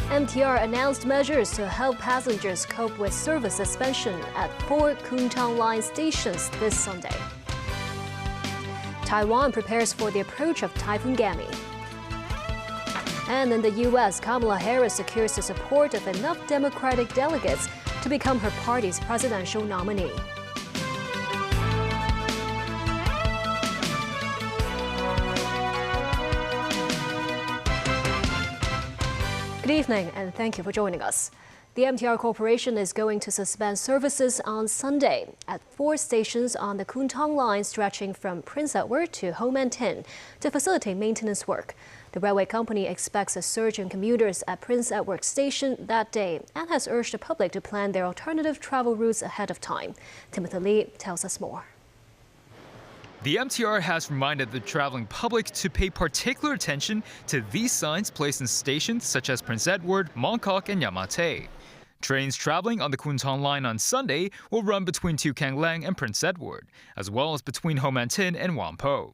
MTR announced measures to help passengers cope with service suspension at 4 Kuntong Line stations this Sunday. Taiwan prepares for the approach of Typhoon Gami. And in the U.S., Kamala Harris secures the support of enough Democratic delegates to become her party's presidential nominee. Good evening, and thank you for joining us. The MTR Corporation is going to suspend services on Sunday at 4 stations on the Kuntong Line stretching from Prince Edward to Ho Man Tin to facilitate maintenance work. The railway company expects a surge in commuters at Prince Edward Station that day and has urged the public to plan their alternative travel routes ahead of time. Timothy Lee tells us more. The MTR has reminded the traveling public to pay particular attention to these signs placed in stations such as Prince Edward, Mongkok, and Yamate. Trains traveling on the Kuntong Line on Sunday will run between Tu Kang Leng and Prince Edward, as well as between Ho Man Tin and Whampoa.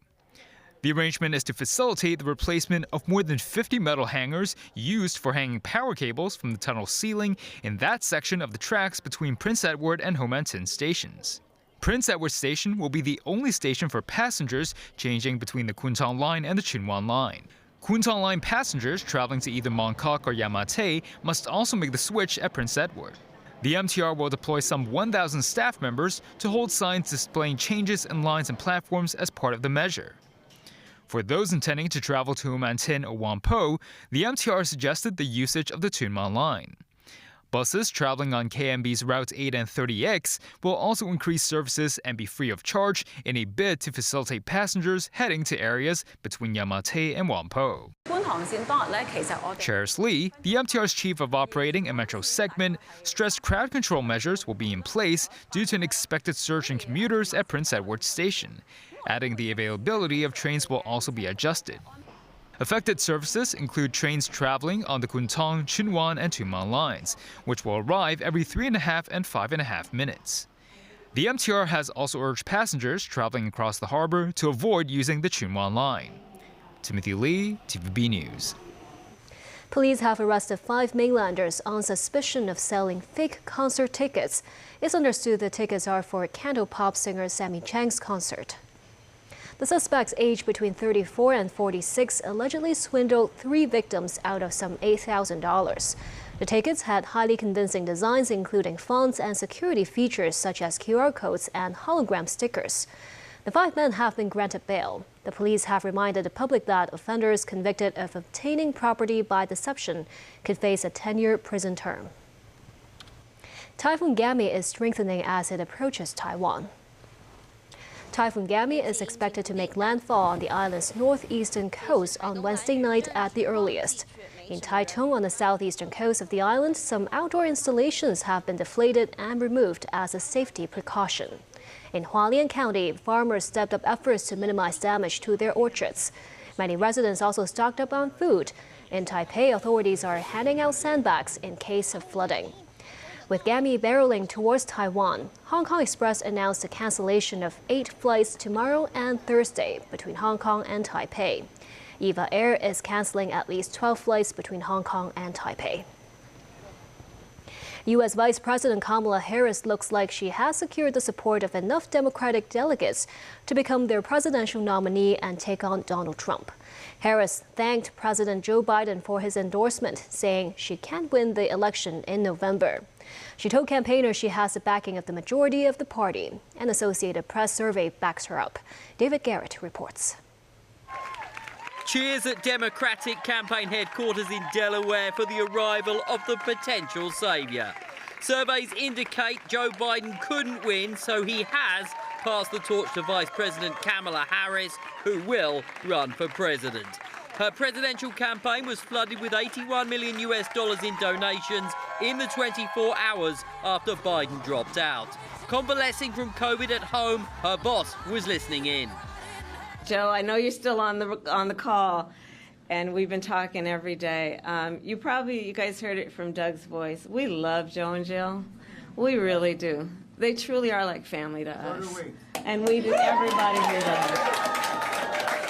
The arrangement is to facilitate the replacement of more than 50 metal hangers used for hanging power cables from the tunnel ceiling in that section of the tracks between Prince Edward and Ho Man Tin stations. Prince Edward Station will be the only station for passengers changing between the Kuntong Line and the Chunwan Line. Kuntong Line passengers traveling to either Mongkok or Yamate must also make the switch at Prince Edward. The MTR will deploy some 1,000 staff members to hold signs displaying changes in lines and platforms as part of the measure. For those intending to travel to Ho Man Tin or Whampoa, the MTR suggested the usage of the Chunwan Line. Buses traveling on KMB's routes 8 and 30X will also increase services and be free of charge in a bid to facilitate passengers heading to areas between Yamate and Whampoa. Cheris Lee, the MTR's chief of operating and metro segment, stressed crowd control measures will be in place due to an expected surge in commuters at Prince Edward Station, adding the availability of trains will also be adjusted. Affected services include trains traveling on the Kuntong, Chunwan, and Chunman lines, which will arrive every 3.5 and 5.5 minutes. The MTR has also urged passengers traveling across the harbor to avoid using the Chunwan line. Timothy Lee, TVB News. Police have arrested 5 mainlanders on suspicion of selling fake concert tickets. It's understood the tickets are for Canto pop singer Sammy Chang's concert. The suspects, aged between 34 and 46, allegedly swindled 3 victims out of some $8,000. The tickets had highly convincing designs, including fonts and security features such as QR codes and hologram stickers. The 5 men have been granted bail. The police have reminded the public that offenders convicted of obtaining property by deception could face a 10-year prison term. Typhoon Gami is strengthening as it approaches Taiwan. Typhoon Gami is expected to make landfall on the island's northeastern coast on Wednesday night at the earliest. In Taitung, on the southeastern coast of the island, some outdoor installations have been deflated and removed as a safety precaution. In Hualien County, farmers stepped up efforts to minimize damage to their orchards. Many residents also stocked up on food. In Taipei, authorities are handing out sandbags in case of flooding. With Gami barreling towards Taiwan, Hong Kong Express announced the cancellation of 8 flights tomorrow and Thursday between Hong Kong and Taipei. EVA Air is canceling at least 12 flights between Hong Kong and Taipei. U.S. Vice President Kamala Harris looks like she has secured the support of enough Democratic delegates to become their presidential nominee and take on Donald Trump. Harris thanked President Joe Biden for his endorsement, saying she can win the election in November. She told campaigners she has the backing of the majority of the party. An Associated Press survey backs her up. David Garrett reports. Cheers at Democratic campaign headquarters in Delaware for the arrival of the potential saviour. Surveys indicate Joe Biden couldn't win, so he has passed the torch to Vice President Kamala Harris, who will run for president. Her presidential campaign was flooded with $81 million in donations in the 24 hours after Biden dropped out. Convalescing from COVID at home, her boss was listening in. Joe, I know you're still on the call, and we've been talking every day. You guys heard it from Doug's voice. We love Joe and Jill. We really do. They truly are like family to us. and we did everybody here there.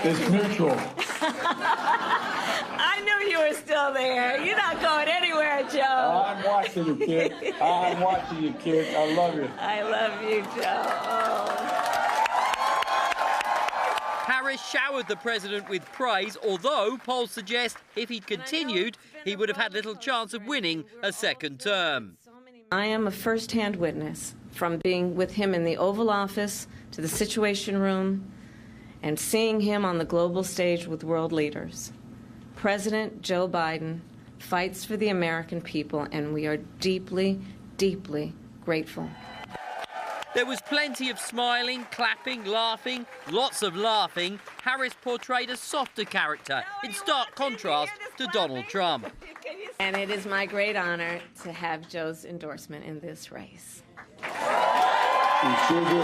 It's mutual. I knew you were still there. You're not going anywhere, Joe. I'm watching you, kid. I'm watching you, kid. I love you. I love you, Joe. Oh. Harris showered the president with praise, although polls suggest if he'd continued, he would have had little chance of winning a second term. I am a first-hand witness, from being with him in the Oval Office to the Situation Room and seeing him on the global stage with world leaders. President Joe Biden fights for the American people, and we are deeply, deeply grateful. There was plenty of smiling, clapping, laughing, lots of laughing. Harris portrayed a softer character in stark contrast to Donald Trump. And it is my great honor to have Joe's endorsement in this race. You sure do.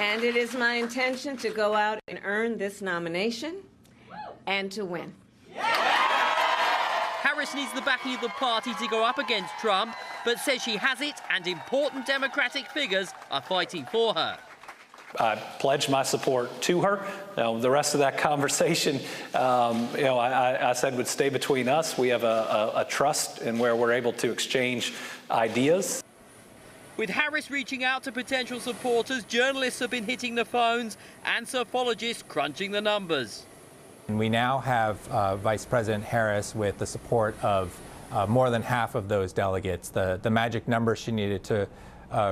And it is my intention to go out and earn this nomination and to win. Harris needs the backing of the party to go up against Trump, but says she has it and important Democratic figures are fighting for her. I pledged my support to her. Now, the rest of that conversation, I said would stay between us. We have a trust in where we're able to exchange ideas. With Harris reaching out to potential supporters, journalists have been hitting the phones and psephologists crunching the numbers. We now have Vice President Harris with the support of more than half of those delegates. The magic number she needed to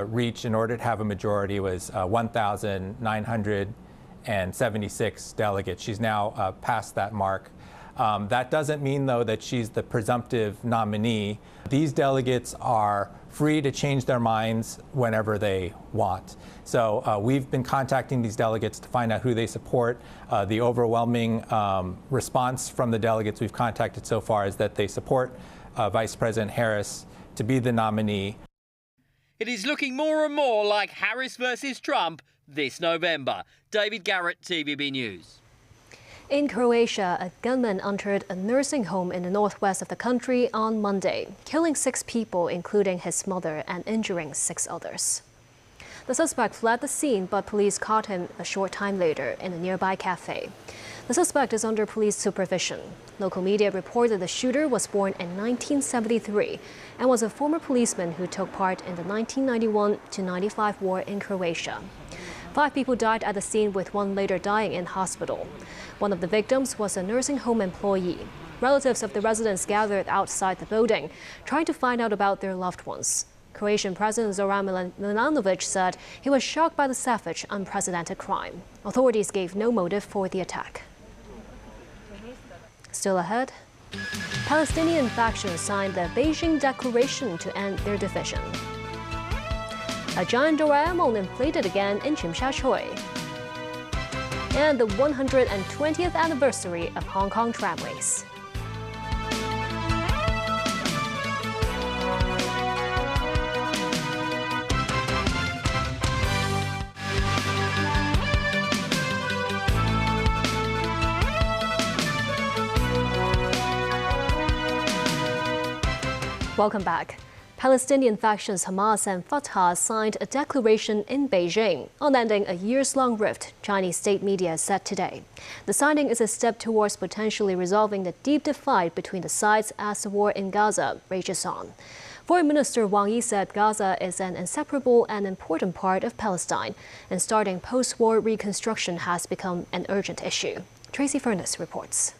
reach in order to have a majority was 1,976 delegates. She's now passed that mark. That doesn't mean, though, that she's the presumptive nominee. These delegates are free to change their minds whenever they want. So we've been contacting these delegates to find out who they support. The overwhelming response from the delegates we've contacted so far is that they support Vice President Harris to be the nominee. It is looking more and more like Harris versus Trump this November. David Garrett, TVB News. In Croatia, a gunman entered a nursing home in the northwest of the country on Monday, killing 6 people, including his mother, and injuring 6 others. The suspect fled the scene, but police caught him a short time later in a nearby cafe. The suspect is under police supervision. Local media reported the shooter was born in 1973 and was a former policeman who took part in the 1991-95 war in Croatia. 5 people died at the scene, with 1 later dying in hospital. One of the victims was a nursing home employee. Relatives of the residents gathered outside the building, trying to find out about their loved ones. Croatian President Zoran Milanovic said he was shocked by the savage, unprecedented crime. Authorities gave no motive for the attack. Still ahead, Palestinian factions signed the Beijing Declaration to end their division. A giant Doraemon inflated again in Chimsha-Choi. And the 120th anniversary of Hong Kong tramways. Welcome back. Palestinian factions Hamas and Fatah signed a declaration in Beijing on ending a years-long rift, Chinese state media said today. The signing is a step towards potentially resolving the deep divide between the sides as the war in Gaza rages on. Foreign Minister Wang Yi said Gaza is an inseparable and important part of Palestine, and starting post-war reconstruction has become an urgent issue. Tracy Furness reports.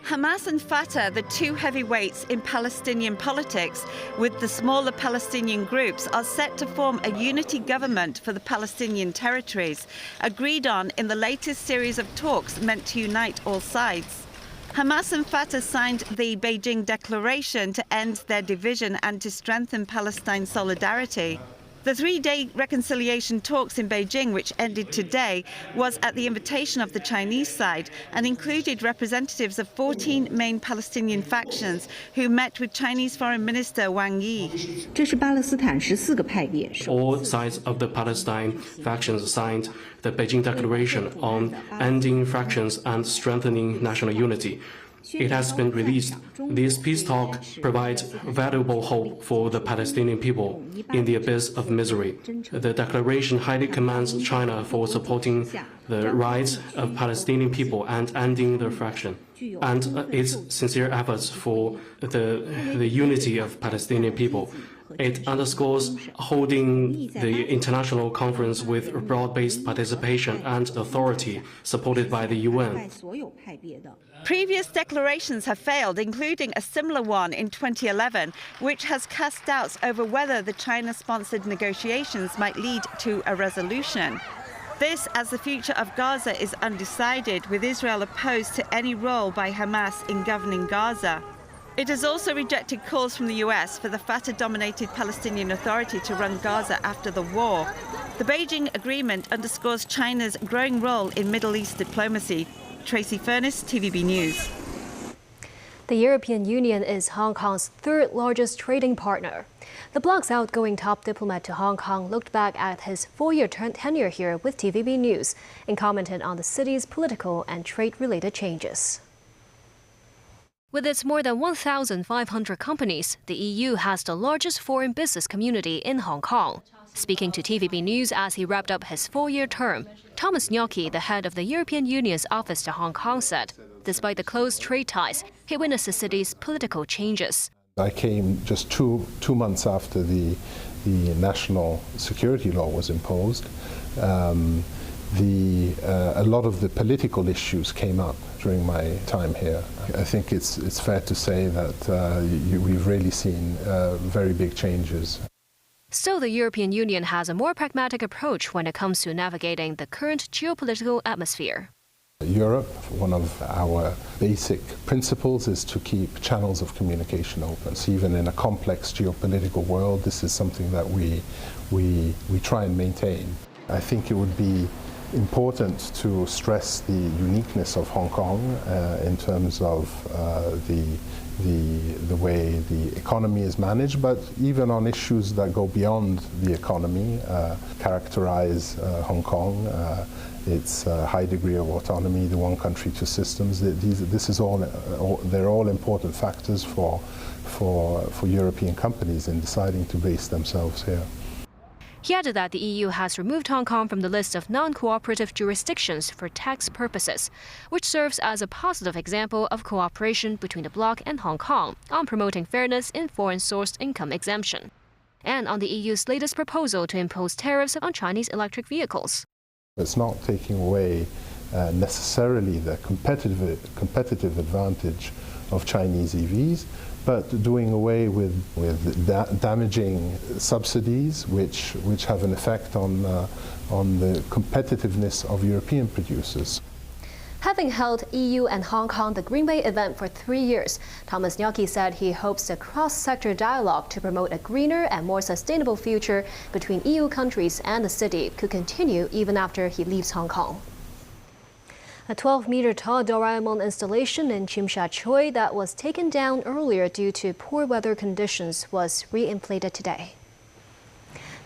Hamas and Fatah, the 2 heavyweights in Palestinian politics, with the smaller Palestinian groups, are set to form a unity government for the Palestinian territories, agreed on in the latest series of talks meant to unite all sides. Hamas and Fatah signed the Beijing Declaration to end their division and to strengthen Palestine solidarity. The 3-day reconciliation talks in Beijing, which ended today, was at the invitation of the Chinese side and included representatives of 14 main Palestinian factions who met with Chinese Foreign Minister Wang Yi. All sides of the Palestine factions signed the Beijing Declaration on ending fractions and strengthening national unity. it has been released. This peace talk provides valuable hope for the Palestinian people in the abyss of misery. The declaration highly commends China for supporting the rights of Palestinian people and ending the fraction, and its sincere efforts for the unity of Palestinian people. It underscores holding the international conference with broad-based participation and authority supported by the UN. Previous declarations have failed, including a similar one in 2011, which has cast doubts over whether the China-sponsored negotiations might lead to a resolution. This as the future of Gaza is undecided, with Israel opposed to any role by Hamas in governing Gaza. It has also rejected calls from the US for the Fatah-dominated Palestinian Authority to run Gaza after the war. The Beijing agreement underscores China's growing role in Middle East diplomacy. Tracy Furness, TVB News. The European Union is Hong Kong's third largest trading partner. The bloc's outgoing top diplomat to Hong Kong looked back at his 4-year tenure here with TVB News and commented on the city's political and trade-related changes. With its more than 1,500 companies, the EU has the largest foreign business community in Hong Kong. Speaking to TVB News as he wrapped up his 4-year term, Thomas Gnocchi, the head of the European Union's office to Hong Kong, said, despite the close trade ties, he witnessed the city's political changes. I came just two months after the national security law was imposed. A lot of the political issues came up during my time here. I think it's fair to say that we've really seen very big changes. Still, the European Union has a more pragmatic approach when it comes to navigating the current geopolitical atmosphere. Europe, one of our basic principles is to keep channels of communication open. So even in a complex geopolitical world, this is something that we try and maintain. I think it would be important to stress the uniqueness of Hong Kong in terms of the way the economy is managed, but even on issues that go beyond the economy, characterize Hong Kong, its high degree of autonomy, the one country, two systems. They're all important factors for European companies in deciding to base themselves here. He added that the EU has removed Hong Kong from the list of non-cooperative jurisdictions for tax purposes, which serves as a positive example of cooperation between the bloc and Hong Kong on promoting fairness in foreign-sourced income exemption, and on the EU's latest proposal to impose tariffs on Chinese electric vehicles. It's not taking away necessarily the competitive advantage of Chinese EVs, but doing away with damaging subsidies which have an effect on the competitiveness of European producers. Having held EU and Hong Kong the Greenway event for 3 years, Thomas Gnocchi said he hopes the cross-sector dialogue to promote a greener and more sustainable future between EU countries and the city could continue even after he leaves Hong Kong. A 12-meter-tall Doraemon installation in Tsim Sha Tsui that was taken down earlier due to poor weather conditions was re-inflated today.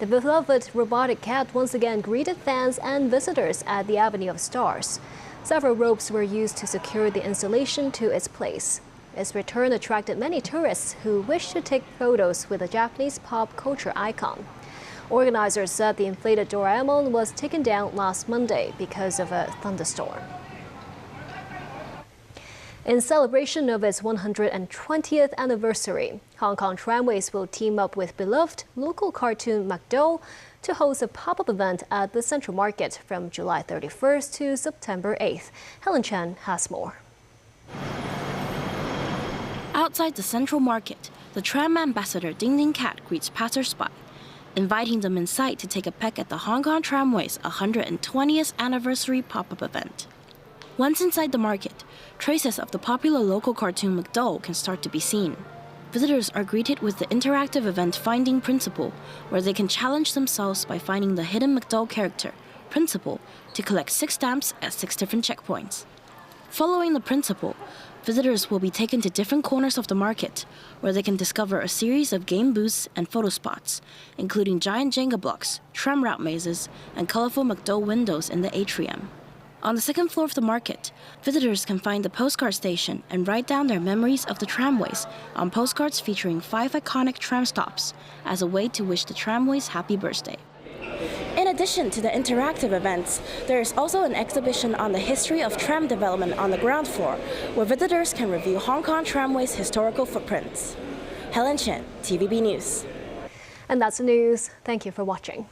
The beloved robotic cat once again greeted fans and visitors at the Avenue of Stars. Several ropes were used to secure the installation to its place. Its return attracted many tourists who wished to take photos with a Japanese pop culture icon. Organizers said the inflated Doraemon was taken down last Monday because of a thunderstorm. In celebration of its 120th anniversary, Hong Kong Tramways will team up with beloved local cartoon McDo to host a pop-up event at the Central Market from July 31st to September 8th. Helen Chen has more. Outside the Central Market, the tram ambassador Ding Ding Cat greets passers-by, inviting them inside to take a peek at the Hong Kong Tramways 120th anniversary pop-up event. Once inside the market, traces of the popular local cartoon McDo can start to be seen. Visitors are greeted with the interactive event Finding Principal, where they can challenge themselves by finding the hidden McDo character, Principal, to collect 6 stamps at 6 different checkpoints. Following the Principal, visitors will be taken to different corners of the market, where they can discover a series of game booths and photo spots, including giant Jenga blocks, tram route mazes, and colorful McDo windows in the atrium. On the second floor of the market, visitors can find the postcard station and write down their memories of the tramways on postcards featuring 5 iconic tram stops as a way to wish the tramways happy birthday. In addition to the interactive events, there is also an exhibition on the history of tram development on the ground floor, where visitors can review Hong Kong Tramway's historical footprints. Helen Chen, TVB News. And that's the news. Thank you for watching.